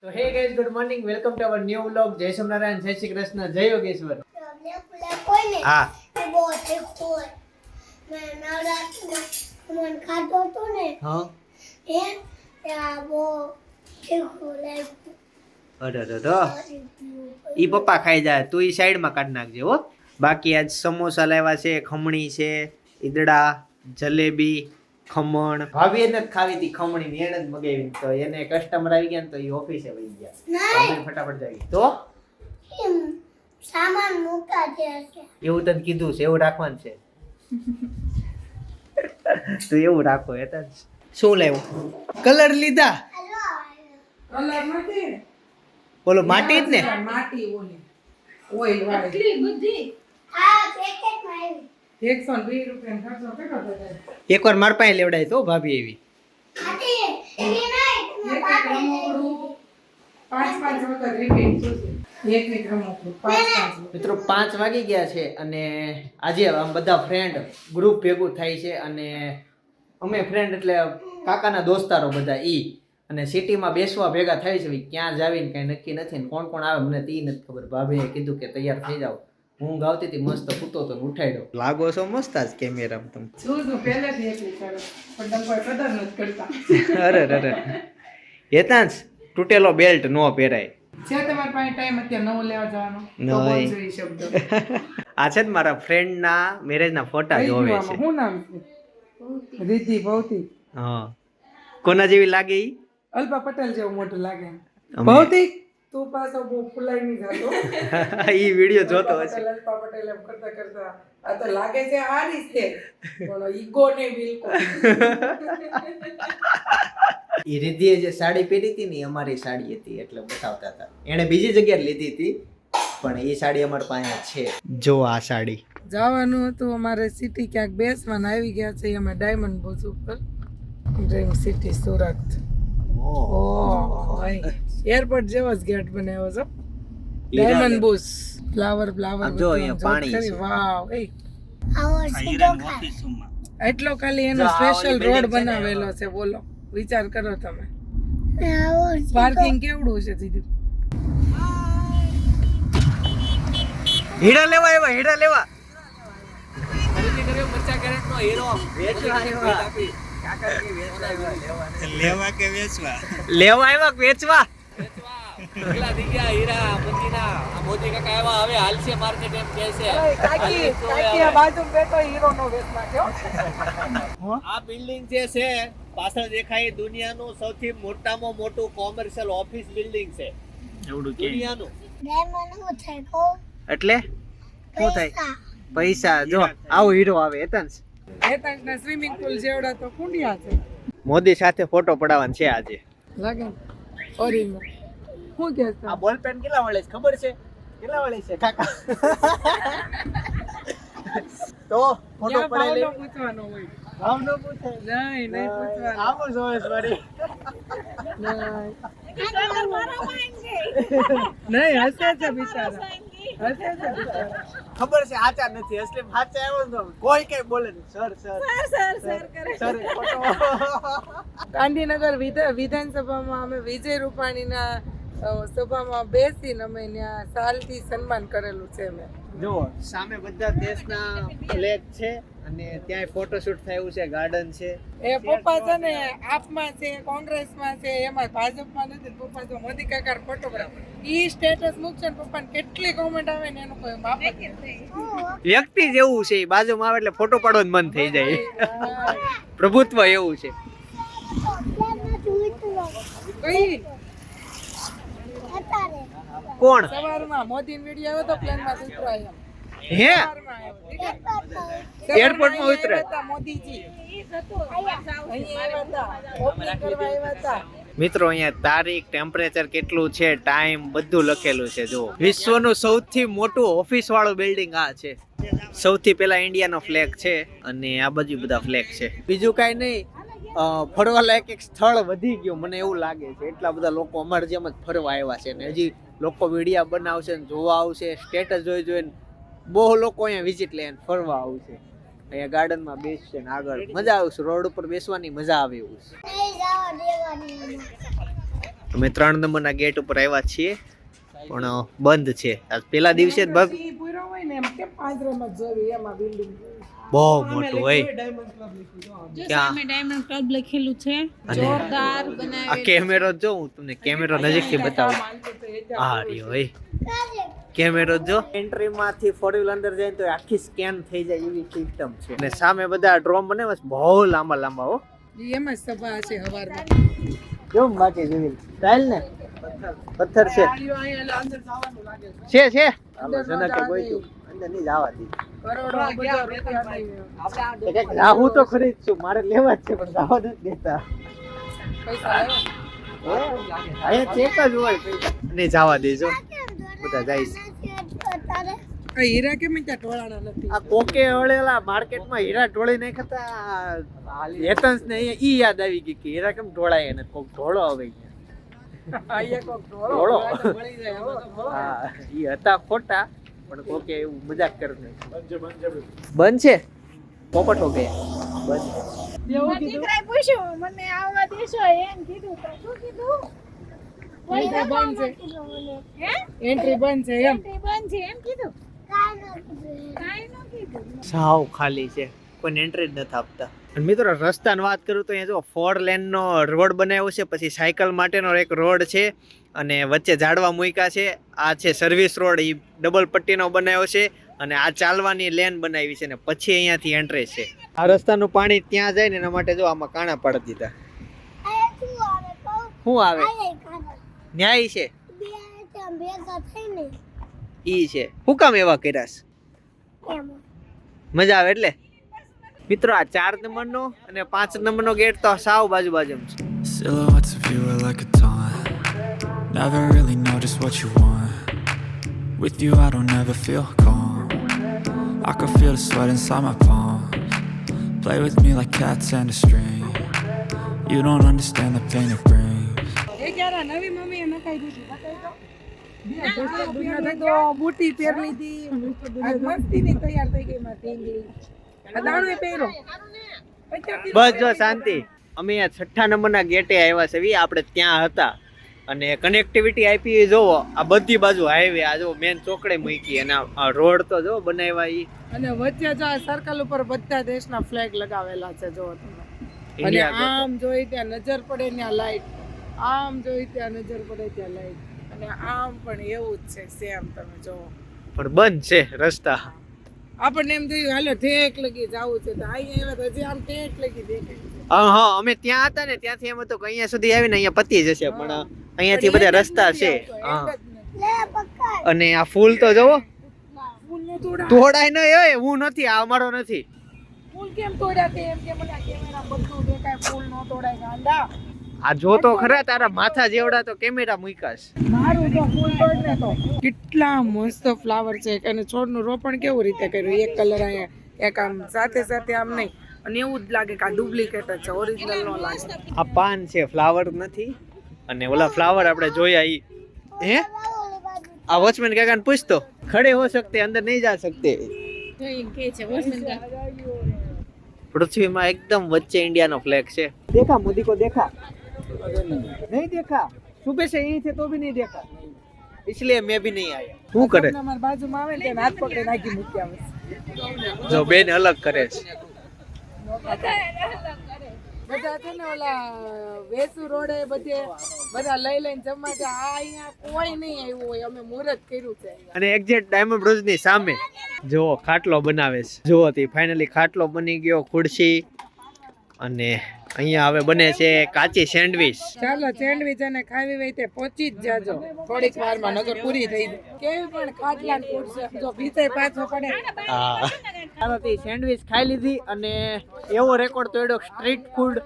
તો hey guys, good morning, welcome to our new vlog. જય સોમનારાયણ, જય શ્રી કૃષ્ણ, જય યોગેશ્વર. હા ઈ પપ્પા ખાઈ જાય, તું ઈ સાઈડ માં કાઢી નાખજે હો. બાકી આજ સમોસા લાવ્યા છે, ખમણી છે, ઈદડા, જલેબી, ખમણ. ભાભી એને જ ખાવી હતી ખમણી ની, એને જ મગાવી. તો એને કસ્ટમર આવી ગયા ને તો ઈ ઓફિસે વહી ગયા. અમે ફટાફટ જાવી. તો સામાન મૂકા છે એવું તને કીધું છે, એવું રાખવાનું છે. તો એવું રાખો. એ તો શું લાવ્યું? કલર લીધા? કલર નથી, બોલો માટી જ ને? માટી ઓલી ઓઇલ વાળી. આટલી બધી આ પેકેટમાં આવી 120 રૂપિયાનો ખર્ચો કેટલો થાય? એકવાર માર પાસે લેવડાય તો ભાભી એવી. આટી એ નહીં એક એક રમકડું 5-5 વખત રિપીટ થશે. એક એક રમકડું 5-5 મિત્રો 5 વાગી ગયા છે અને આજે આમ બધા ફ્રેન્ડ ગ્રુપ ભેગું થાય છે. અને અમે ફ્રેન્ડ એટલે કાકાના દોસ્તારો બધા ઈ, અને સિટીમાં બેસવા ભેગા થાય છે. ક્યાં જાવીને કઈ નક્કી નથી ને કોણ કોણ આવે મને તી નથી ખબર. ભાભીએ કીધું કે તૈયાર થઈ જાવ. હું ગાવતી હતી મસ્ત, ફૂતો તો ઉઠાડ્યો. લાગો છો મસ્ત આજ કેમેરામાં તમે. શું પહેલેથી એટલી સરસ, પણ તમે કોઈ કદર નથી કરતા. અરે અરે હેતાંશ, તૂટેલો બેલ્ટ નો પહેરાય. છે તમારી પાસે ટાઈમ અત્યારે નવો લેવા જવાનો? તો નહીં. બોલજો ઈ શબ્દ. આ છે ને મારા ફ્રેન્ડ ના મેરેજ ના ફોટા કઈ જોવે ગયું છે. આમાં? શું નામ છે? રીતિ ભૌતિક. હા, કોના જેવી લાગે ઈ? અલ્પા પટેલ જેવું મોટું લાગે. અમે- ભૌતિક તું પાછો બહુ ફૂલાઈ નહીં જતો. ઈ વિડિયો જોતો હશે. અલ્પા પટેલ એમ કરતા કરતા આ તો લાગે છે હારી છે, પણ ઈગો ને બિલકુલ. ઈ રિદ્ધિએ જે સાડી પહેરી હતી ને, અમારી સાડી હતી એટલે બતાવતા હતા. એને બીજી જગ્યાએ લીધી હતી, પણ એ સાડી અમારી પાસે છે. જો આ સાડી જવાનું હતું અમારે સિટી ક્યાંક બેસવાના, આવી ગયા છે અમે ડાયમંડ બુશ ઉપર, ડ્રીમ સિટી સુરત. ઓહ એરપોર્ટ જેવો જ ગેટ બનાવ્યો છે, ડાયમંડ બુશ. ફ્લાવર ફ્લાવર જો અહીંયા પાણી છે. વાવ એ આવો સીધો ખા એટલો ખાલી એનો જો આ સ્પેશિયલ ઓલી રોડ building છે ને બનાવેલો છે. બોલો, વિચાર કરો તમે, આવો પાર્કિંગ કેવડું છે દીદી. હીરા લેવા આવ્યા, હીરા લેવા. લેવા કે વેચવા? લેવા આવ્યા કે વેચવા? કાકી આ બાજુ બેઠો હીરો નો વેચ નાખ્યો. આ બિલ્ડિંગ જે છે પાછળ દેખાય દુનિયાનું સૌથી મોટામાં મોટું કોમર્શિયલ ઓફિસ બિલ્ડિંગ છે દુનિયાનું. ડાયમંડ હું થાય કહો એટલે શું થાય? પૈસા. જો આવો હીરો આવે હેતાંશ. હેતાંશના સ્વિમિંગ પુલ જેવડા તો કુંડિયા છે. મોદી સાથે ફોટો પડાવવાનો છે આજે. લાગે ઓરિજિનલ. શું કે આ બોલ પેન કેટલા વળે છે ખબર છે? કેટલા વળે છે કાકા? તો ફોટો પડાવી લે. પૂછવાનો હોય? ભાવ નો પૂછે. નહીં નહીં પૂછવાનું. આવો જોવે સોરી. નહીં હસે છે બિચારા, હસે છે બિચારા. ખબર છે આચા નથી, અસલી હાચા આવ્યો ને તો કોઈ કઈ બોલે નહીં. Sir sir photo. ગાંધીનગર વિધાનસભામાં અમે વિજય રૂપાણીના સભામાં બેસીને અમે ત્યાં સાલથી સન્માન કરેલું છે. મેં જો સામે બધા દેશના ફ્લેગ છે અને ત્યાં ફોટોશૂટ થયું છે, ગાર્ડન છે. એ પપ્પા છે ને આપમાં છે, કોંગ્રેસમાં છે, એમાં ભાજપમાં નથી. પપ્પા જો મોદી કાકા ફોટોગ્રાફ ઈ સ્ટેટસ મૂકશે ને પપ્પાને કેટલી કોમેન્ટ આવે ને એનું કોઈ માપ જ નથી. વ્યક્તિ જેવું છે, ઈ બાજુમાં આવે એટલે ફોટો પાડવાનું મન થઈ જાય. પ્રભુત્વ એવું છે. કઈ અત્યારે કોણ? સવારમાં મોદી વિડીયો આવ્યો તો પ્લેનમાં ઉતરાય એમ. હે સવારમાં આવ્યો, ઠીક છે? એરપોર્ટમાં ઉતરે? આવ્યા હતા મોદીજી અહીંયા આવ્યા હતા, ઓપનિંગ કરવા આવ્યા હતા. મિત્રો અહીંયા તારીખ, ટેમ્પરેચર કેટલું છે, ટાઈમ બધું લખેલું છે. જો વિશ્વનું સૌથી મોટું ઓફિસ વાળું બિલ્ડિંગ આ છે. સૌથી પહેલા ઇન્ડિયાનો ફ્લેગ છે અને આ બાજુ બધા ફ્લેગ છે. બીજું કાંઈ નહીં, ફરવા લાયક એક સ્થળ વધી ગયું મને એવું લાગે છે. એટલા બધા લોકો અમારા જેમ જ ફરવા આવ્યા છે ને હજી લોકો વિડીયા બનાવશે ને જોવા આવશે. સ્ટેટસ જોઈને બહુ લોકો અહીંયા વિઝિટ લે ફરવા આવશે. અહીંયા ગાર્ડનમાં બેસશે ને આગળ મજા આવશે. રોડ ઉપર બેસવાની મજા આવે એવું છે. નહીં જવા દેવાની અમે 3 નંબરના ગેટ ઉપર આવ્યા છીએ પણ બંધ છે આજ પહેલા દિવસે જ બગ ઈ પૂરો હોય ને એમ કે પાંજરામાં જોયું એમાં બિલ્ડિંગ બહુ મોટું હોય જો ક્યાં? સામે ડાયમંડ ક્લબ લખેલું છે અને જોરદાર આ બનાવેલું કેમેરો જો હું તમને કેમેરો નજીકથી બતાવું હા રહ્યો હોય કેમેરો જો એન્ટ્રી માંથી 4 વ્હીલ અંદર જાય તો આખી સ્કેન થઈ જાય એવી સિસ્ટમ છે અને સામે બધા ડ્રોમ બને બહુ લાંબા લાંબા હો એમાં જ સભા હશે હવારમાં જો બાકી જેવી સ્ટાઇલ ને પથ્થર છે છે હાલો જનકે ગોઈતું અંદર ની જવા દી કરોડો બધા રૂપિયાની તો કંઈક રાહું તો ખરીદ છું મારે લેવા જ છે પણ જવા નથી દેતા પૈસા લેવા અહીંયા ચેક જ હોય પૈસા નહીં જવા દેજો બધા જાય છે તારે આ હીરા કેમ ત્યાં ટોળાના નથી આ કોકે હળેલા માર્કેટમાં હીરા ઢોળી નાખતા હેતન્સ ને ઈ યાદ આવી ગઈ કે હીરા કેમ ઢોળાય ને કોક ઢોળો આવે અહીંયા કોક ઢોળો. ટોળો મળી જાય હવે તો હા ઈ હતા ખોટા પણ કોકે એવું મજાક કરીને બંધ છે પોપટ હો ગયા બંધ એવું કીધું દીકરાએ પૂછ્યું મને આવવા દેશો એમ કીધું તો શું કીધું એન્ટ્રી બંધ છે એન્ટ્રી બંધ છે એમ એન્ટ્રી બંધ છે એમ કીધું કાંઈ કાંઈ ન કીધું સાવ ખાલી છે કોઈ એન્ટ્રી જ નથી આપતા અને મિત્રો રસ્તાની વાત કરું તો અહીંયા જો 4 લેનનો રોડ બનાવ્યો છે પછી સાયકલ માટેનો એક રોડ છે અને વચ્ચે ઝાડવા મૂક્યા છે આ છે સર્વિસ રોડ એ ડબલ પટ્ટીનો બનાવ્યો છે અને આ ચાલવાની લેન બનાવી છે ને પછી અહીંયાથી એન્ટ્રી છે આ રસ્તાનું પાણી ત્યાં જાય ને એના માટે જો આમાં કાણા પાડી દીધા શું આવે ન્યાય છે ભેગા થઈને ઈ છે શું કામ એવા કર્યા છે એમ મજા આવે એટલે મિત્રો આ 4 નંબરનો અને 5 નંબરનો ગેટ તો સાવ બાજુ બાજુ છે Silhouettes of you are like a taunt. Never really know just what you want. With you, I don't ever feel calm. I can feel the sweat inside my palms. Play with me like cats and a string. You don't understand the pain it brings. એ ક્યારે નવી મમ્મીએ નખાઈ દીધી બતાવી તો બુટી પહેર લીધી મસ્તીની તૈયાર થઈ ગઈ માં ટીંગલી આ દાણો પહેરો બસ જો શાંતિ અમે આ 6 નંબરના ગેટે આવ્યા છે આપણે ત્યાં હતા અને કનેક્ટિવિટી આપી જોવો આ બધી બાજુ હાઈવે આ જો મેન ચોકડે મૂકી અને આ રોડ તો જો બનાવ્યા ઈ અને વચ્ચે જો આ સર્કલ ઉપર બધા દેશના ફ્લેગ લગાવેલા છે જો તમે અને ઇન્ડિયા આમ જોઈ ત્યાં નજર પડે ત્યાં લાઈટ આમ જોઈ ત્યાં નજર પડે ત્યાં લાઈટ અને આમ પણ એવું જ છે સેમ તમે જોવો પણ બંધ છે રસ્તા આપણને એમ થયું હાલો ઠેક લગી જવું છે તો અહીંયા આવ્યા તો હજી આમ ઠેક લગી દેખાય છે હા અમે ત્યાં હતા ને ત્યાંથી એમ હતું કે અહીંયા સુધી આવીને અહીંયા પતી જશે પણ અહીંયાથી બધા રસ્તા છે હા લે પકડ અને આ ફૂલ તો જોવો ફૂલનું તોડા તોડાય ન હોય હું નથી આ અમારો નથી ફૂલ કેમ તોડ્યા તે એમ કે મને આ કેમેરા બધું દેખાય ફૂલ નો તોડાય ગાંડા આ જોતો ખરા તારા માથા જેવડા તો કેમેરા મૂકાશ મારું તો ફૂલ તોડ ને તો કેટલા મસ્ત ફ્લાવર છે અને છોડનું રોપણ કેવું રીતે કર્યું એક કલર અહીંયા એક આમ સાથે સાથે આમ નહીં અને એવું જ લાગે કે આ ડુપ્લિકેટ જ છે ઓરિજિનલ નો લાગે આ પાન છે ફ્લાવર નથી અને ઓલા ફ્લાવર આપણે જોયા ઈ હે આ વોચમેન કાકાને પૂછતો ખડે હો सकते अंदर नहीं जा सकते એમ કે છે વોચમેન કા पृथ्वी में एकदम वच्चे इंडिया नो फ्लैग છે देखा मोदी को देखा नहीं देखा सुबह से यही थे तो भी नहीं देखा इसलिए मैं भी नहीं आया શું કરે અમારી બાજુમાં આવે ને ત્યાં હાથ પકડી નાખી મૂકી આવે જો બેન અલગ કરે છે બધા છે ને ઓલા વેસુ રોડે બધે બધા લઈ લઈને જમવા જાય આ અહીંયા કોઈ નહીં આવ્યું હોય અમે મુહૂર્ત કર્યું છે અને એક્ઝેક્ટ ડાયમંડ બ્રુજ ની સામે જો ખાટલો બનાવે છે જો તે ફાઇનલી ખાટલો બની ગયો ખુરશી અને અહીંયા હવે બને છે કાચી સેન્ડવિચ ચાલો સેન્ડવિચ અને ખાવી હોય તે પહોંચી જ જાજો થોડીક વારમાં નગર પૂરી થઈ જાય કેવી પણ ખાટલા ને ખુરશી જો ભીતે પાછો પડે હા ચાલો તે સેન્ડવિચ ખાઈ લીધી અને એવો રેકોર્ડ તોડ્યો સ્ટ્રીટ ફૂડ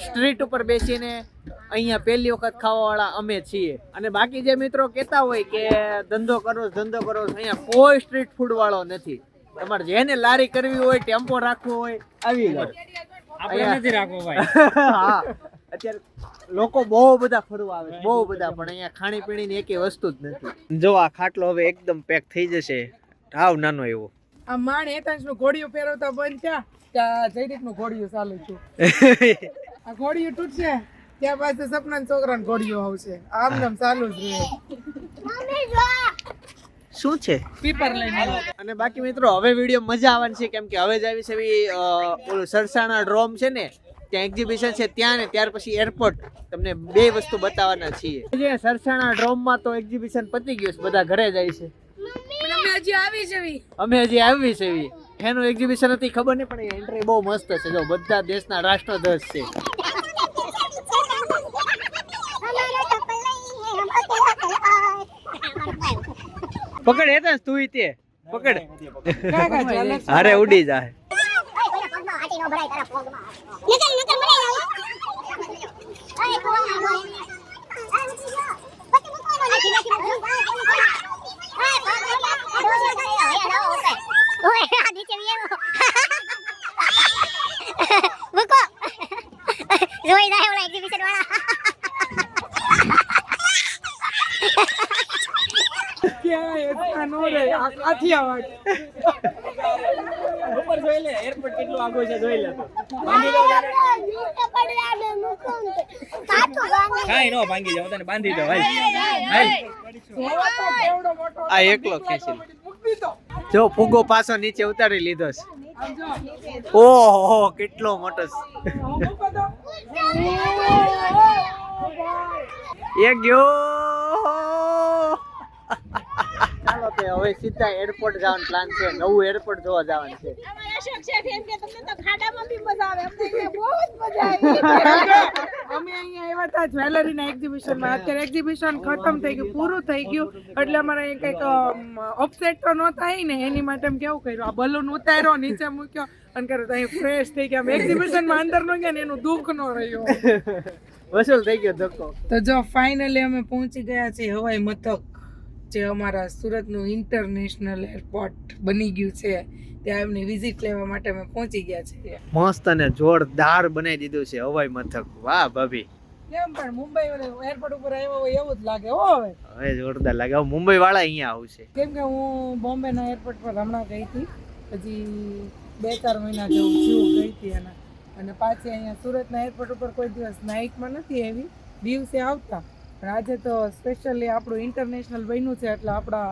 સ્ટ્રીટ ઉપર બેસીને અહીંયા પહેલી વખત ખાવાવાળા અમે છીએ અને બાકી જે મિત્રો કહેતા હોય કે ધંધો કરો અહીંયા કોઈ સ્ટ્રીટ ફૂડ વાળો નથી તમારે જેને લારી કરવી હોય ટેમ્પો રાખવો હોય આવી જાવ આપણે નથી રાખવો ભાઈ હા અત્યારે લોકો બહુ બધા ફરવા આવે બહુ બધા પણ અહીંયા ખાણી પીણીની એકેય વસ્તુ જ નથી જો આ ખાટલો હવે એકદમ પેક થઈ જશે હાવ નાનો એવો આ માણ હેતાંશ નું ઘોડિયું પહેરવતા બંધ થયા ત્યાં જયદીપ નું ઘોડિયું ચાલુ છું આ ઘોડિયું તૂટશે ત્યાં પાસે સપના છોકરાને ઘોડિયો આવશે આમ નામ ચાલુ જ રહે. મમ્મી જો શું છે પેપર લઈને અને બાકી મિત્રો હવે વિડીયો મજા આવવાની છે કેમ કે હવે જ આવી છે એવી ઓલું સરસાણા ડ્રોમ છે ને ત્યાં એક્ઝિબિશન છે ત્યાં ને ત્યાર પછી એરપોર્ટ તમને બે વસ્તુ બતાવવાના છીએ જે સરસાણા ડ્રોમમાં તો એક્ઝિબિશન પતી ગયું છે બધા ઘરે જાય છે અમે હજી આવી છે અમે હજી આવી છે એવી એનું એક્ઝિબિશન હતી ખબર નહીં પણ એન્ટ્રી બહુ મસ્ત છે જો બધા દેશના રાષ્ટ્રધ્વજ છે પકડ હેતા તું તે પકડ અરે ઉડી જાય જોઈ જાય ઓલા એક્ઝિબિશન વાળા ક્યાં નો રે આ કાઠિયાવાડ ઉપર જોઈ લે એરપોર્ટ કેટલું આગળ છે જોઈ લે તો કાઈ નો ભાંગી જાવ તને બાંધી દો હાલ આ એકલો ખેંચી જો ફુગો પાછો નીચે ઉતારી લીધો છે ઓહો કેટલો મોટો એ ગયો ચાલો તે હવે સીધા એરપોર્ટ જવાનું પ્લાન છે નવું એરપોર્ટ જોવા જવાનું છે આમાં અશોક શેઠ એમ કે તમને તો ખાડામાં બી મજા આવે અમને અહીંયા બહુ જ મજા આવી અમે અહીંયા આવ્યા હતા જ્વેલરીના એક્ઝિબિશનમાં અત્યારે એક્ઝિબિશન ખતમ થઈ ગયું પૂરું થઈ ગયું એટલે અમારે અહીં કંઈક અપસેટ તો ન થાય ને એની માટે એમ કેવું કર્યું આ બલૂન ઉતાર્યો નીચે મૂક્યો અને કર્યું તો અહીં ફ્રેશ થઈ ગયા એક્ઝિબિશનમાં અંદર ન ગયા ને એનું દુઃખ ન રહ્યો વસૂલ થઈ ગયો ધક્કો તો જો ફાઇનલી અમે પહોંચી ગયા છીએ હવાઈ મથક જે અમારા સુરતનું ઇન્ટરનેશનલ એરપોર્ટ બની ગયું છે ત્યાં એમની વિઝિટ લેવા માટે અમે પહોંચી ગયા છીએ મસ્ત અને જોરદાર બનાવી દીધું છે હવાઈ મથક વાહ ભાભી કેમ પણ મુંબઈ એરપોર્ટ ઉપર આવ્યો હોય એવું જ લાગે હો હવે હવે જોરદાર લાગે હવે મુંબઈ વાળા અહીંયા આવશે કેમ કે હું બોમ્બેના એરપોર્ટ પર હમણાં ગઈ હતી હજી 2-4 મહિના જેવું થયું ગઈ હતી એના અને પાછી અહીંયા સુરતના એરપોર્ટ ઉપર કોઈ દિવસ નાઇટમાં નથી આવી દિવસે આવતા પણ આજે તો સ્પેશિયલી આપણું ઇન્ટરનેશનલ બન્યું છે એટલે આપણા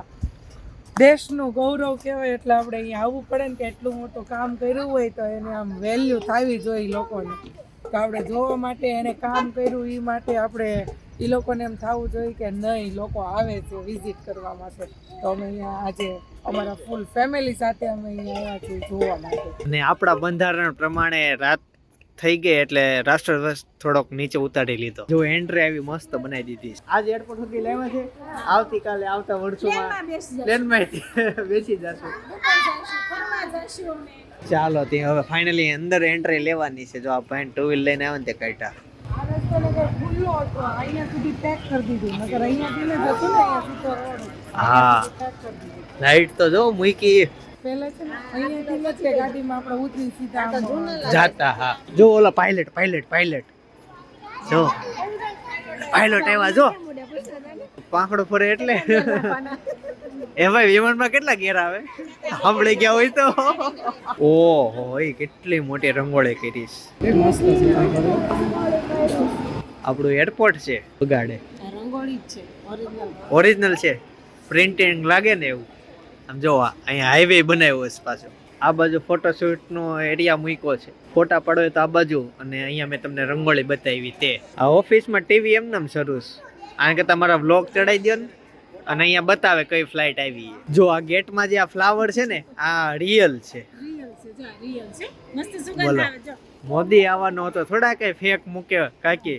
દેશનું ગૌરવ કહેવાય એટલે આપણે અહીંયા આવવું પડે ને કે એટલું મોટું કામ કર્યું હોય તો એને આમ વેલ્યુ થવી જોઈએ લોકોને તો આપણે જોવા માટે એને કામ કર્યું એ માટે આપણે એ લોકોને એમ થવું જોઈએ કે નહીં લોકો આવે છે વિઝિટ કરવા માટે તો અમે અહીંયા આજે અમારા ફૂલ ફેમિલી સાથે અમે અહીંયા આવ્યા છીએ જોવા માટે અને આપણા બંધારણ પ્રમાણે રાત થઈ ગઈ એટલે રાષ્ટ્રધ્વજ થોડોક નીચે ઉતારી લીધો જો એન્ટ્રી આવી મસ્ત બનાવી દીધી છે આજ એરપોર્ટ સુધી લેવા છે આવતીકાલે આવતા વર્ષોમાં પ્લેનમાં બેસી જશું ચાલો તે હવે ફાઇનલી અંદર એન્ટ્રી લેવાની છે જો આ ભાઈ 2 વ્હીલ લઈને આવે ને તે કાઢ્યા આ રસ્તો નગર ખુલ્લો હતો અહીંયા સુધી પેક કરી દીધું નગર અહીંયાથી ને જતું ને અહીંયા સીધો રોડ હા પેક કરી દીધું લાઈટ તો જો મૂકી પહેલા છે ને અહીંયાથી નથી ગાડીમાં આપણે ઉતરી સીધા આમ જાતા હા જો ઓલા પાયલટ જો પાયલટ આવ્યા જો પાંખડો ફરે એટલે એ ભાઈ વિમાનમાં કેટલા ગેર આવે સાંભળી ગયા હોય તો ઓહો એ કેટલી મોટી રંગોળી કરીશ આપણું એરપોર્ટ છે બગાડે રંગોળી જ છે ઓરિજિનલ છે પ્રિન્ટિંગ લાગે ને એવું આમ જો અહીંયા હાઈવે બનાવ્યો છે પાછો આ બાજુ ફોટોશૂટ નો એરિયા મૂક્યો છે ફોટા પાડો તો આ બાજુ અને અહીંયા મેં તમને રંગોળી બતાવી તે આ ઓફિસમાં ટીવી એમનેમ શરૂ છે કારણ કે તમારા વ્લોગ ચડાવી દો ને અને અહીંયા બતાવે કઈ ફ્લાઇટ આવી જો આ ગેટમાં જે આ ફ્લાવર છે ને આ રિયલ છે મસ્ત બોલો. સુગંધ આવે જો મોદી આવવાનો હતો થોડા કઈ ફેક મૂક્યો કાકી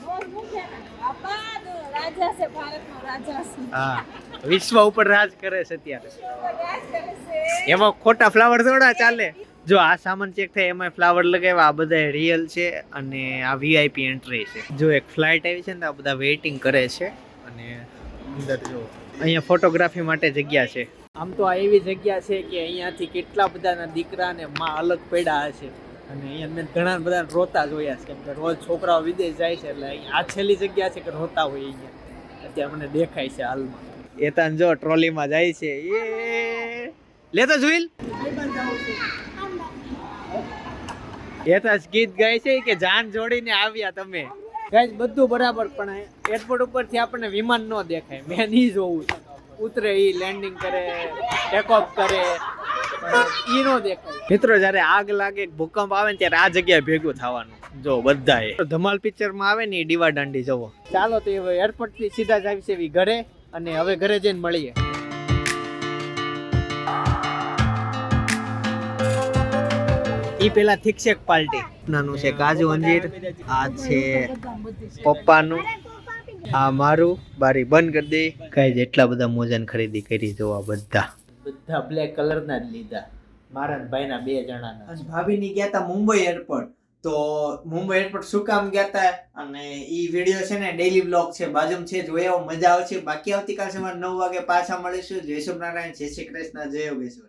મોર મુખે આબાદ રાજા છે ભારતનો રાજા છે હા વિશ્વ ઉપર રાજ કરે છે અત્યારે રાજ કરે છે એમાં ખોટા ફ્લાવર થોડા ચાલે જો આ સામાન ચેક થાય એમાં ફ્લાવર લગાવ્યા આ બધા રિયલ છે અને આ વીઆઈપી એન્ટ્રી છે જો એક ફ્લાઇટ આવી છે ને તો આ બધા વેઇટિંગ કરે છે અને અંદર જો અહીંયા ફોટોગ્રાફી માટે જગ્યા છે આમ તો આ એવી જગ્યા છે કે અહીંયાથી કેટલા બધાના દીકરા ને માં અલગ પડ્યા હશે અને અહીંયા મેં ઘણા બધા રોતા જોયા છે કેમ કે રોજ છોકરાઓ વિદેશ જાય છે એટલે અહીંયા આ છેલ્લી જગ્યા છે કે રોતા હોય અહીંયા અત્યારે મને દેખાય છે હાલમાં એ તાન જો ટ્રોલીમાં જાય છે એ લેતો જોઈલ એ તો ગીત ગાય છે કે જાન જોડીને આવ્યા તમે ગાઈસ બધું બરાબર, પણ એરપોર્ટ ઉપરથી આપણને વિમાન ન દેખાય. મેં ઈ જોવું છે. ઉતરે ઈ લેન્ડિંગ કરે, ટેક ઓફ કરે, ઈ નો દેખાય. મિત્રો જ્યારે આગ લાગે, ભૂકંપ આવે ને ત્યારે આ જગ્યાએ ભેગું થવાનું. જો બધાએ ધમાલ પિક્ચર માં આવે ને, ડીવા દાંડી જવો. ચાલો તો એરપોર્ટ થી સીધા જ આવી છે ઘરે, અને હવે ઘરે જઈને મળીએ. ઈ પેલા થિકશેક પાર્ટી નાનું છે, કાજુ અંજીર. આ છે પપ્પાનું, આ મારું. બારી બંધ કરી દે. કઈ જેટલા બધા મોજાની ખરીદી કરી જોવા, બધા બ્લેક કલર ના જ લીધા. મારા ભાઈ ના 2 જણાના. ભાભી ની ગયા તા મુંબઈ એરપોર્ટ. તો મુંબઈ એરપોર્ટ શું કામ ગયા તા, અને ઈ વિડીયો છે ને ડેઈલી બ્લોગ છે, બાજુમાં છે, જોયા મજા આવશે. બાકી આવતીકાલ સવારે 9 વાગે પાછા મળીશું. જય સોમનારાયણ, જય શ્રી કૃષ્ણ, જય યોગેશ્વર.